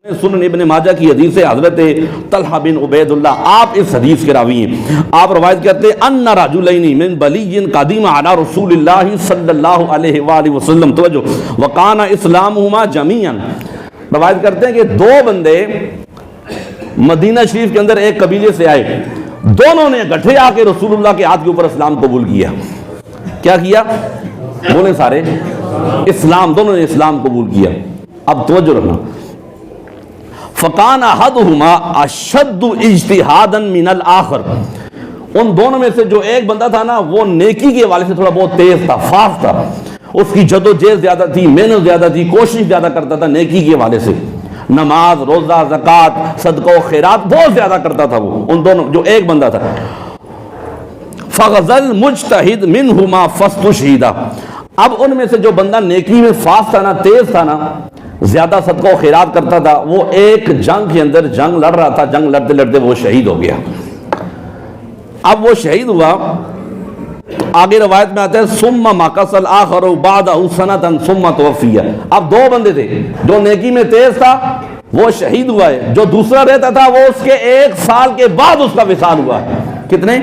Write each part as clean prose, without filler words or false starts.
سنن ابن ماجہ کی حدیث ہے، حضرت طلحہ بن عبید اللہ آپ اس حدیث کے راوی ہیں۔ آپ روایت کرتے ہیں ان رجلین من بلی قدیم علی رسول اللہ صلی اللہ علیہ وآلہ وسلم، توجہ، وکان اسلامہما جمیعا، روایت کرتے ہیں کہ دو بندے مدینہ شریف کے اندر ایک قبیلے سے آئے، دونوں نے اکٹھے آ کے رسول اللہ کے ہاتھ کے اوپر اسلام قبول کیا۔ کیا کیا؟ بولیں سارے، اسلام، دونوں نے اسلام قبول کیا۔ اب توجہ رکھنا، فَقَانَ أَحَدُهُمَا أَشَدُّ اجْتِهَادًا مِنَ الْآخَرِ، ان دونوں میں سے جو ایک بندہ تھا نا وہ نیکی کے حوالے سے تھوڑا بہت تیز تھا، فاسٹ تھا، اس کی جد و جہد زیادہ تھی، محنت زیادہ تھی، کوشش زیادہ کرتا تھا نیکی کے حوالے سے، نماز، روزہ، زکوٰۃ، صدقہ و خیرات بہت زیادہ کرتا تھا وہ، ان دونوں جو ایک بندہ تھا۔ فَغَزَ الْمُجْتَهِدْ مِنْهُمَا فَاسْتُشْهِدَ، اب ان میں سے جو بندہ نیکی میں فاسٹ تھا نا، تیز تھا نا، زیادہ صدقہ و خیرات کرتا تھا، وہ ایک جنگ کے اندر جنگ لڑ رہا تھا، جنگ لڑتے لڑتے وہ شہید ہو گیا۔ اب وہ شہید ہوا، آگے روایت میں آتا ہے ثم مکث الآخر بعدہ سنۃ ثم توفی، اب دو بندے تھے، جو نیکی میں تیز تھا وہ شہید ہوا ہے، جو دوسرا رہتا تھا وہ اس کے 1 سال کے بعد اس کا وصال ہوا ہے۔ کتنے؟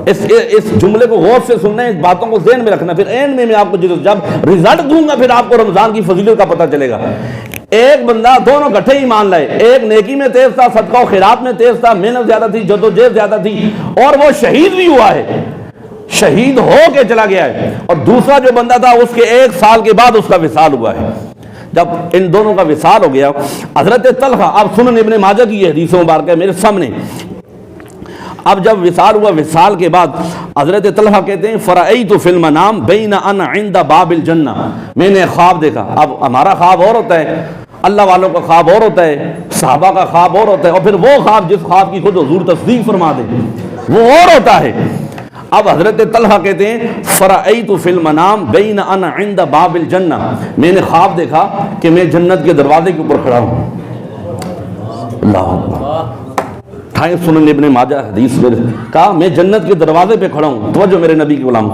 اس جملے کو غور سے سننا ہے، اس باتوں کو ذہن میں رکھنا، پھر اینڈ میں آپ کو جب رزلٹ دوں گا پھر آپ کو رمضان کی فضیلت کا پتہ چلے گا۔ ایک بندہ، دونوں اکٹھے ہی مان لائے، ایک نیکی میں تیز تھا، صدقہ و خیرات میں تیز تھا، محنت زیادہ تھی، جد و جہد زیادہ تھی، اور وہ شہید بھی ہوا ہے، شہید ہو کے چلا گیا ہے، اور دوسرا جو بندہ تھا اس کے 1 سال کے بعد اس کا وصال ہوا ہے۔ جب ان دونوں کا وصال ہو گیا، حضرت طلحہ، اب سنن ابن ماجہ کی یہ حدیث مبارکہ ہے میرے سامنے، اب جب وصال ہوا، وصال کے بعد حضرت طلحہ کہتے ہیں فرأیت فی المنام بین انا عند باب الجنہ، میں نے خواب دیکھا۔ اب ہمارا خواب اور ہوتا ہے، اللہ والوں کا خواب اور ہوتا ہے، صحابہ کا خواب اور ہوتا ہے، اور پھر وہ خواب جس خواب کی خود حضور تصدیق فرما دیں وہ اور ہوتا ہے۔ اب حضرت طلحہ کہتے ہیں فرأیت فی المنام بین انا عند باب الجنہ، میں نے خواب دیکھا کہ میں جنت کے دروازے کے اوپر کھڑا ہوں۔ اللہ اکبر، سنن ابن ماجہ حدیث میں کہا میں جنت کے دروازے پہ کھڑا ہوں، توجہ میرے نبی کے غلام،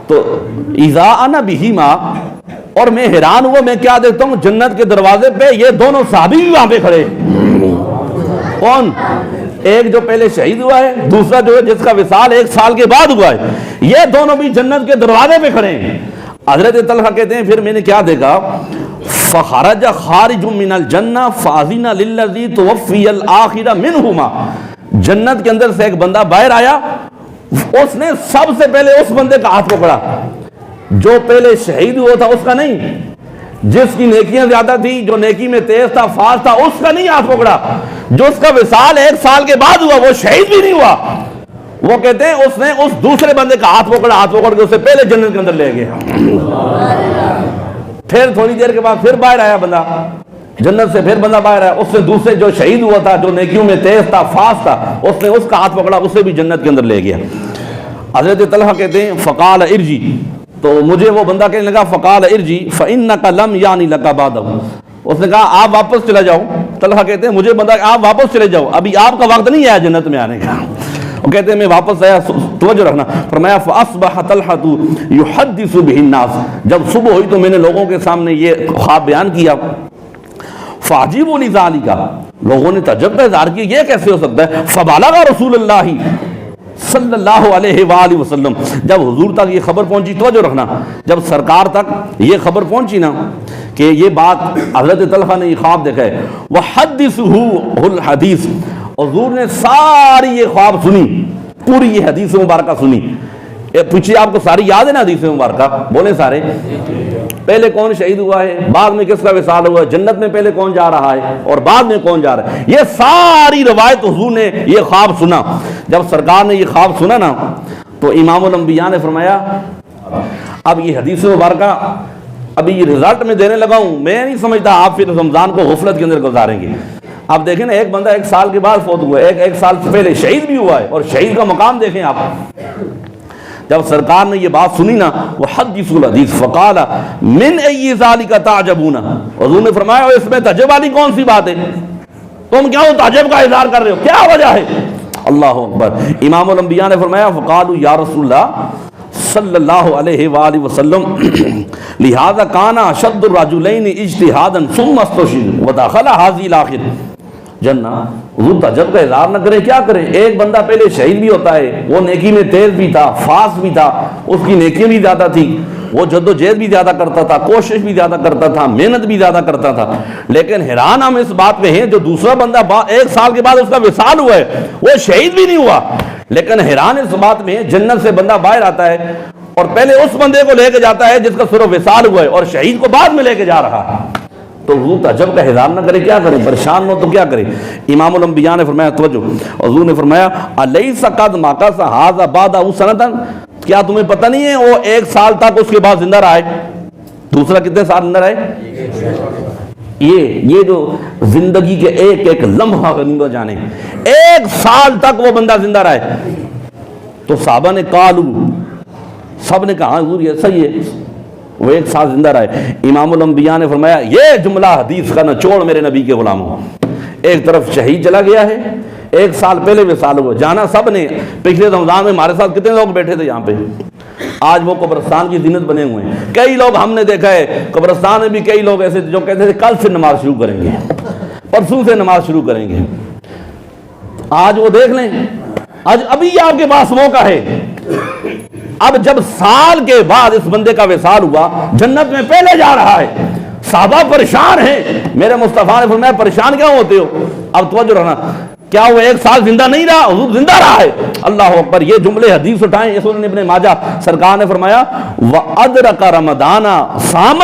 تو اذا انا بہما، اور میں حیران ہوا، میں کیا دیکھتا ہوں جنت کے دروازے پہ یہ دونوں صحابی بھی وہاں پہ کھڑے۔ کون؟ ایک جو پہلے شہید ہوا ہے، دوسرا جو ہے جس کا وصال 1 سال کے بعد ہوا ہے، یہ دونوں بھی جنت کے دروازے پہ کھڑے ہیں۔ حضرت طلحہ کہتے ہیں پھر میں نے کیا دیکھا، فخرج خارج من الجنہ فاذن للذی توفی الآخر منہما، جنت کے اندر سے ایک بندہ باہر آیا، اس نے سب سے پہلے اس بندے کا ہاتھ پکڑا، جو پہلے شہید ہوا تھا اس کا نہیں، جس کی نیکیاں زیادہ تھی، جو نیکی میں تیز تھا، فاسٹ تھا، اس کا نہیں ہاتھ پکڑا، جو اس کا وصال 1 سال کے بعد ہوا وہ شہید بھی نہیں ہوا، وہ کہتے ہیں اس نے اس دوسرے بندے کا ہاتھ پکڑا، ہاتھ پکڑ کے اسے پہلے جنت کے اندر لے گیا۔ پھر تھوڑی دیر کے بعد پھر باہر آیا بندہ، جنت سے پھر بندہ باہر آیا، اس نے دوسرے جو شہید ہوا تھا، جو نیکیوں میں تیز تھا، فاسٹ تھا، اس نے اس کا ہاتھ پکڑا، اسے بھی جنت کے اندر لے گیا۔ حضرت طلحہ کہتے ہیں فقال ارجی، تو مجھے وہ بندہ کہنے لگا فقال ارجی فانک لم یعنی لک بعدہ، اس نے کہا آپ واپس چلا جاؤ۔ طلحہ کہتے ہیں مجھے بندہ آپ واپس چلے جاؤ، ابھی آپ کا وقت نہیں آیا جنت میں آنے کا۔ وہ کہتے ہیں میں واپس آیا، توجہ رکھنا، فرمایا فاصبح طلحہ یحدث به الناس، جب صبح ہوئی تو میں نے لوگوں کے سامنے یہ خواب بیان کیا، فعجبوا لذلک، لوگوں نے تعجب کا اظہار کیا یہ کیسے ہو سکتا ہے، فبلغ رسول اللہ صلی اللہ علیہ وآلہ وسلم، جب حضور تک یہ خبر پہنچی، توجہ رکھنا، جب سرکار تک یہ خبر پہنچی نا کہ یہ بات حضرت طلحہ نے یہ خواب دیکھا ہے، وحدثہ الحدیث، حضور نے ساری یہ خواب سنی، پوری یہ حدیث مبارکہ سنی۔ پیچھے آپ کو ساری یاد ہے نا حدیث مبارکہ، بولیں سارے، پہلے کون شہید ہوا ہے، بعد میں کس کا وصال ہوا ہے، جنت میں پہلے کون جا رہا ہے اور بعد میں کون جا رہا ہے، یہ ساری روایت حضور نے یہ خواب سنا۔ جب سرکار نے یہ خواب سنا نا تو امام الانبیاء نے فرمایا اب یہ حدیث مبارکہ ابھی یہ رزلٹ میں دینے لگا ہوں، میں نہیں سمجھتا آپ پھر رمضان کو غفلت کے اندر گزاریں گے۔ آپ دیکھیں نا، ایک بندہ 1 سال کے بعد فوت ہوا ہے، ایک سال سے پہلے شہید بھی ہوا ہے، اور شہید کا مقام دیکھیں آپ۔ جب سرکار نے یہ بات سنی نا، وہ حدیث الحدیث فقال من ای ذالک تعجبون، حضور نے فرمایا اس میں تعجب والی کون سی بات ہے، تم کیا تعجب کا اظہار کر رہے ہو، کیا وجہ ہے؟ اللہ اکبر۔ امام الانبیاء نے فرمایا فقالوا یا رسول اللہ صلی اللہ علیہ وآلہ وسلم لہذا کان اشد الرجلین اجتہادا ثم استشهد ودخل هذه الاخر جنہ. حضور تعجب کا اظہار نہ کرے کیا کرے؟ ایک بندہ پہلے شہید بھی ہوتا ہے، وہ نیکی میں تیز بھی تھا، فاس بھی تھا، اس کی نیکیاں بھی زیادہ تھی، وہ جد و جہد بھی زیادہ کرتا تھا، کوشش بھی زیادہ کرتا تھا، محنت بھی زیادہ کرتا تھا. لیکن حیران ہم اس بات پہ ہیں جو دوسرا بندہ 1 سال کے بعد اس کا وصال ہوا ہے، وہ شہید بھی نہیں ہوا، لیکن حیران اس بات میں جنت سے بندہ باہر آتا ہے اور پہلے اس بندے کو لے کے جاتا ہے جس کا صرف وصال ہوا ہے، اور شہید کو بعد میں لے کے جا رہا ہے. تو حضور تعجب کا اظہار نہ کرے کیا کرے؟ پریشان ہو تو کیا کرے؟ امام الانبیاء نے فرمایا توجہ، حضور نے فرمایا الیس قد مکث ھذا بعدہ سنۃ، کیا تمہیں پتہ نہیں ہے وہ 1 سال تک اس کے بعد زندہ رہا ہے؟ دوسرا کتنے سال زندہ رہے؟ یہ جو زندگی کے ایک ایک لمحہ غنیمت جانے، 1 سال تک وہ بندہ زندہ رہا ہے. تو صحابہ نے قالو، سب نے کہا حضور یہ صحیح ہے، وہ 1 سال زندہ رہے. امام الانبیاء نے فرمایا یہ جملہ حدیث کا نچوڑ میرے نبی کے غلاموں، ایک طرف شہید چلا گیا ہے، 1 سال پہلے وصال ہوا، جانا سب نے. پچھلے رمضان میں ہمارے ساتھ کتنے لوگ بیٹھے تھے یہاں پہ، آج وہ قبرستان کی زینت بنے ہوئے ہیں. کئی لوگ ہم نے دیکھا ہے قبرستان میں بھی، کئی لوگ ایسے جو کہتے تھے کل سے نماز شروع کریں گے، پرسوں سے نماز شروع کریں گے. آج وہ دیکھ لیں، آج ابھی آپ کے پاس موقع ہے. اب جب سال کے بعد اس بندے کا وصال ہوا، جنت میں پہلے جا رہا ہے، صحابہ پریشان ہیں. میرے مصطفیٰ نے فرمایا پریشان کیا ہوتے ہو؟ اب توجہ رہنا، کیا وہ 1 سال زندہ نہیں رہا؟ حضور زندہ رہا ہے. اللہ اکبر. یہ جملے حدیث اٹھائیں، اس نے ابن ماجہ سرکار نے فرمایا وَأَدْرَكَ رَمَضَانَ صَامَ،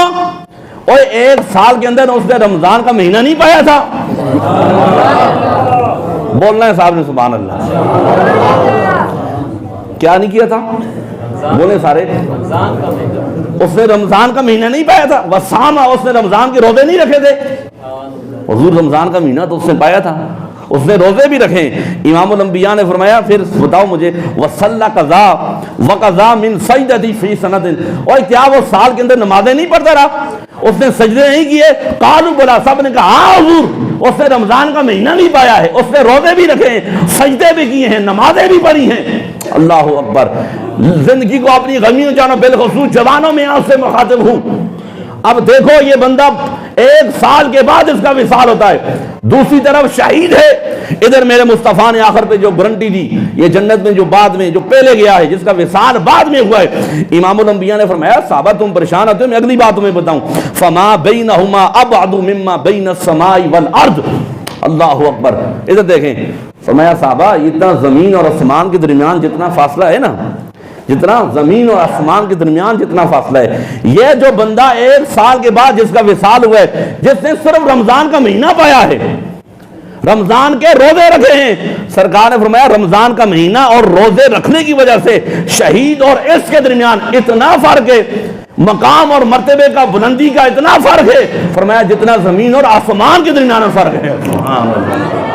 اور 1 سال کے اندر اس نے رمضان کا مہینہ نہیں پایا تھا. بولنا ہے صاحب نے سبحان اللہ. کیا نہیں کیا تھا؟ بولے سارے. اس نے رمضان کا مہینہ نہیں پایا تھا. وَصَامَ، اس نے رمضان کے روزے نہیں رکھے تھے. حضور رمضان کا مہینہ تو اس نے پایا تھا، اس نے روزے بھی رکھے. امام الانبیاء نے فرمایا پھر بتاؤ مجھے وَصَلَّى قَضَى وَقَضَى مِن سَجْدَتِهِ فِي سَنَةٍ، اور کیا وہ سال کے اندر نمازیں نہیں پڑھتا رہا؟ اس نے سجدے نہیں کیے؟ قالوا بلا، سب نے کہا ہاں حضور اس نے رمضان کا مہینہ نہیں پایا ہے، اس نے روزے بھی رکھے ہیں، سجدے بھی کیے ہیں، نمازیں بھی پڑھی ہیں. اللہ اکبر. زندگی کو اپنی غمیوں جانو، بالخصوص جوانوں میں آپ سے مخاطب ہوں. اب دیکھو یہ بندہ 1 سال کے بعد اس کا وصال ہوتا ہے، دوسری طرف شہید ہے. ادھر میرے مصطفیٰ نے آخر پہ جو گارنٹی دی، یہ جنت میں جو بعد میں جو پہلے گیا ہے جس کا وصال بعد میں ہوا ہے. امام الانبیاء نے فرمایا صحابہ تم پریشان ہوتے ہو، میں اگلی بات تمہیں بتاؤں. فما بینہما ابعد مما بین السماء والارض. اللہ اکبر. ادھر دیکھیں، فرمایا صحابہ اتنا زمین اور آسمان کے درمیان جتنا فاصلہ ہے نا، جتنا زمین اور آسمان کے درمیان جتنا فاصلہ ہے، یہ جو بندہ 1 سال کے بعد جس کا وصال ہوا ہے، جس نے صرف رمضان کا مہینہ پایا ہے، رمضان کے روزے رکھے ہیں، سرکار نے فرمایا رمضان کا مہینہ اور روزے رکھنے کی وجہ سے شہید اور اس کے درمیان اتنا فرق ہے، مقام اور مرتبے کا بلندی کا اتنا فرق ہے، فرمایا جتنا زمین اور آسمان کے درمیان فرق ہے. سبحان اللہ.